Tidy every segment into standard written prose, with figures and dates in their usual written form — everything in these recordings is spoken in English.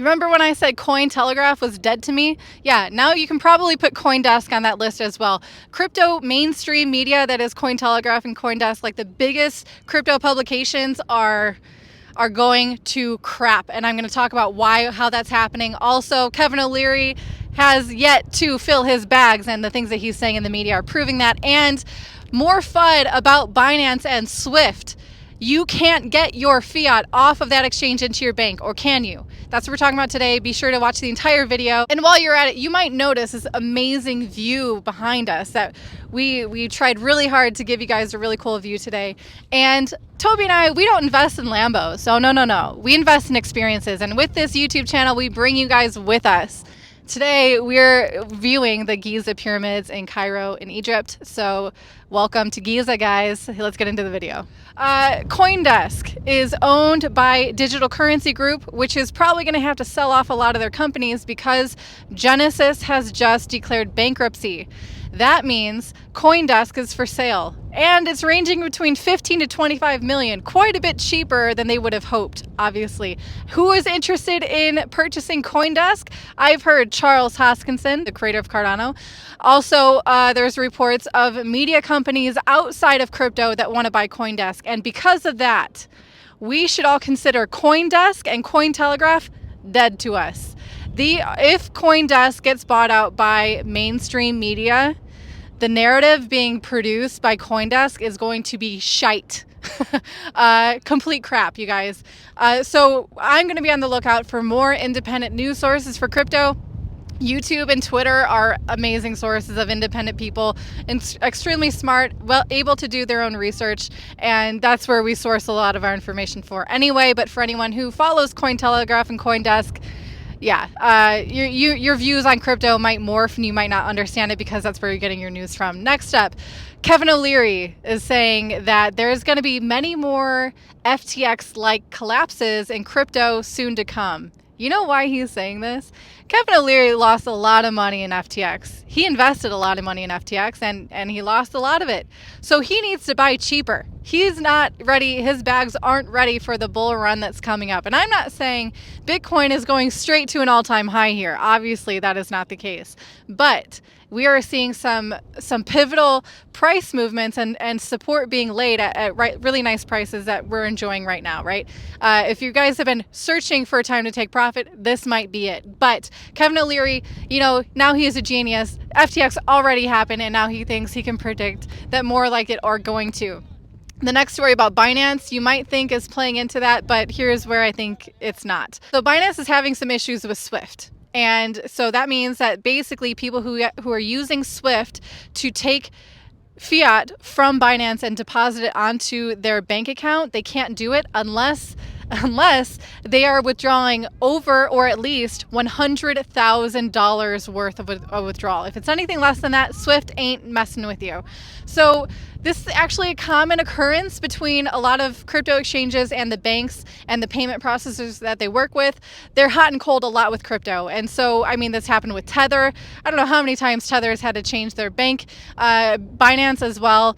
You remember when I said Cointelegraph was dead to me? Yeah, now you can probably put Coindesk on that list as well. Crypto mainstream media that is Cointelegraph and Coindesk, like the biggest crypto publications are going to crap. And I'm going to talk about how that's happening. Also, Kevin O'Leary has yet to fill his bags, and the things that he's saying in the media are proving that. And more FUD about Binance and Swift. You can't get your fiat off of that exchange into your bank, or can you? That's what we're talking about today. Be sure to watch the entire video. And while you're at it, you might notice this amazing view behind us that we tried really hard to give you guys a really cool view today. And Toby and I, we don't invest in Lambos. So no. We invest in experiences. And with this YouTube channel, we bring you guys with us. Today, we're viewing the Giza pyramids in Cairo in Egypt. So welcome to Giza, guys. Let's get into the video. Coindesk is owned by Digital Currency Group, which is probably going to have to sell off a lot of their companies because Genesis has just declared bankruptcy. That means Coindesk is for sale, and it's ranging between 15 to 25 million, quite a bit cheaper than they would have hoped, obviously. Who is interested in purchasing Coindesk? I've heard Charles Hoskinson, the creator of Cardano. Also, there's reports of media companies outside of crypto that want to buy Coindesk, and because of that, we should all consider Coindesk and Cointelegraph dead to us. If Coindesk gets bought out by mainstream media, the narrative being produced by Coindesk is going to be shite. Complete crap, you guys. So I'm going to be on the lookout for more independent news sources for crypto. YouTube and Twitter are amazing sources of independent people and extremely smart, well able to do their own research, and that's where we source a lot of our information for anyway. But for anyone who follows Cointelegraph and Coindesk, yeah, your views on crypto might morph and you might not understand it because that's where you're getting your news from. Next up, Kevin O'Leary is saying that there's going to be many more FTX-like collapses in crypto soon to come. You know why he's saying this? Kevin O'Leary lost a lot of money in FTX. He invested a lot of money in FTX and he lost a lot of it. So he needs to buy cheaper. He's not ready. His bags aren't ready for the bull run that's coming up. And I'm not saying Bitcoin is going straight to an all-time high here. Obviously, that is not the case. But we are seeing some pivotal price movements and support being laid at really nice prices that we're enjoying right now, right? If you guys have been searching for a time to take profit, this might be it. But Kevin O'Leary, now he is a genius. FTX already happened, and now he thinks he can predict that more like it are going to. The next story about Binance, you might think is playing into that, but here's where I think it's not. So Binance is having some issues with Swift. And so that means that basically people who are using Swift to take fiat from Binance and deposit it onto their bank account, they can't do it unless they are withdrawing over or at least $100,000 worth of a withdrawal. If it's anything less than that, Swift ain't messing with you. So this is actually a common occurrence between a lot of crypto exchanges and the banks and the payment processors that they work with. They're hot and cold a lot with crypto. And so, this happened with Tether. I don't know how many times Tether has had to change their bank. Binance as well.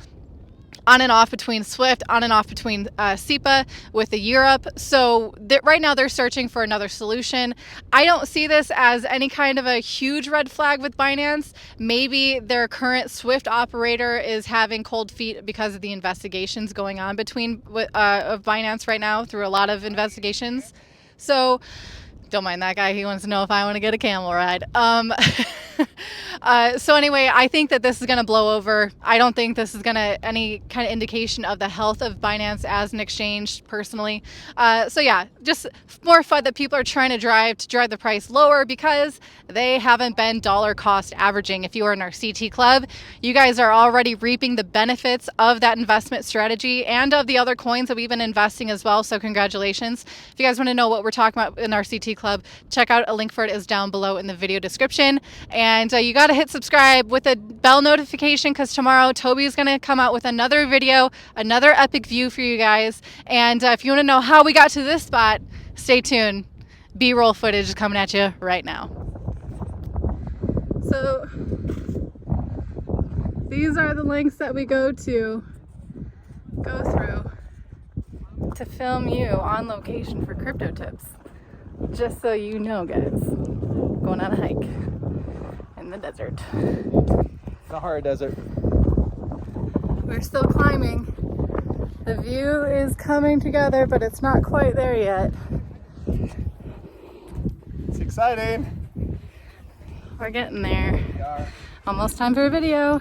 On and off between Swift, on and off between SEPA with the Europe. So right now they're searching for another solution. I don't see this as any kind of a huge red flag with Binance. Maybe their current Swift operator is having cold feet because of the investigations going on between of Binance right now through a lot of investigations. So don't mind that guy. He wants to know if I want to get a camel ride. So anyway, I think that this is going to blow over. I don't think this is going to any kind of indication of the health of Binance as an exchange personally. So yeah, just more FUD that people are trying to drive the price lower because they haven't been dollar cost averaging. If you are in our CT club, you guys are already reaping the benefits of that investment strategy and of the other coins that we've been investing as well. So congratulations. If you guys want to know what we're talking about in our CT club, check out a link for it is down below in the video description. And you got to hit subscribe with a bell notification because tomorrow Toby is going to come out with another video, another epic view for you guys. And if you want to know how we got to this spot, stay tuned. B-roll footage is coming at you right now. So these are the links that we go through to film you on location for crypto tips. Just so you know, guys, going on a hike in the desert. Sahara Desert. We're still climbing. The view is coming together, but it's not quite there yet. It's exciting. We're getting there. We are. Almost time for a video.